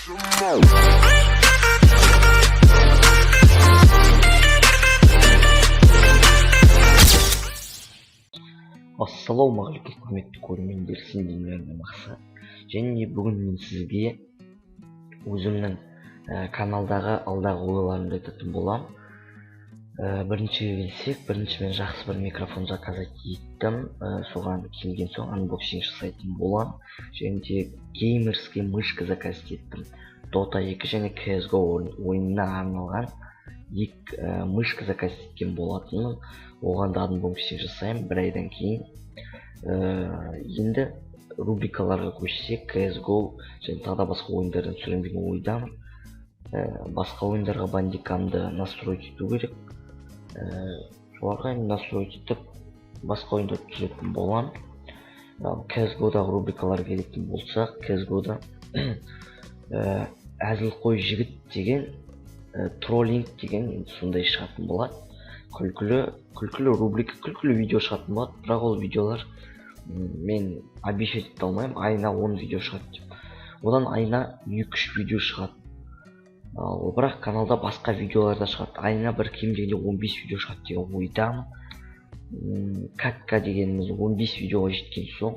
Ассалаумағалейкум құрметті көрермендер, сендермен мақсат. Және бүгін мен сізге өзімнің каналдағы алдағы ойларымды айтатын болам. Бірінші мен жақсы бір микрофон заказать еттім. Соған келген соң анбоксинг жасайтын болам. Және де геймерский мышка заказ еттім. Dota 2 және CSGO ойынына арналған мышка заказ еткен болатынмын. Оған да анбоксинг жасаймын бір айдан кейін. Енді рубрикаларға көшсек, CSGO және тағы да басқа ойындардан түсіремін деген ойдамын. Басқа ойындарға бандикамды настроить ету керек. Соларға настроить етіп басқа ойындарды түсіретін боламын. CSGO-дағы рубрикаларға келетін болсақ, CSGO-да әзілқой жігіт деген, троллинг деген сондай шығатын болады. Күлкілі рубрика, күлкілі видео шығатын болады. Бірақ ол видеолар мен обещать ете алмаймын, айына 10 видео шығады деп. Одан айына 2-3 видео шығады. Ал бірақ каналда басқа видеолар да шығады. Айына бір кем дегенде 15 видео шығады деген ойдамын. Катка дегеніміз 15 видеоға жеткен соң,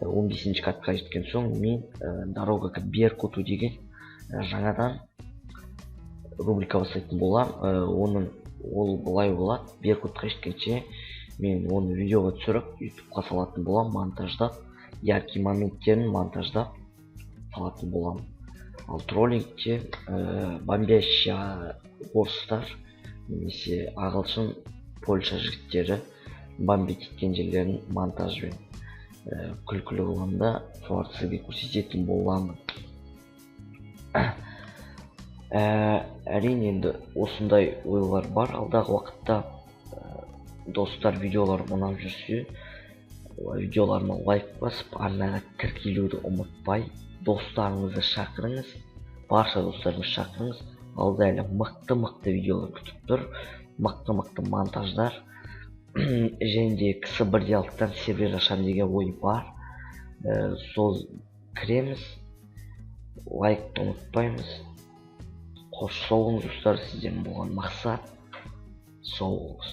15-ші катқа жеткен соң, мен дорога к Беркуту деген жаңадан рубрика бастайтын болам. Ол былай болады, Беркутқа жеткенше мен оны видеоға түсіріп, ютубқа салатын болам, монтаждап, яркий моменттерін монтаждап салатын болам. Ал троллингте бомбящий орыстар немесе ағылшын, Польша жігіттері бомбить еткен жерлерін монтажбен күлкілі болғанда соларды сізге көрсететін боламын. Әрине енді осындай ойлар бар. Алдағы уақытта достар видеолар ұнап жүрсе, видеоларыма лайк басып, арнаға тіркелуді ұмытпай, достарыңызды шақырыңыз, барша достарыңызды шақырыңыз. Алда әлі мықты видеолар күтіп тұр, мықты монтаждар. Және де кісі бір диалогтан сервер ашам деген ой бар. Сол кіреміз, лайкты ұмытпаймыз. Қош сау болыңыз достар, сізден болған мақсат. Сау болыңыз.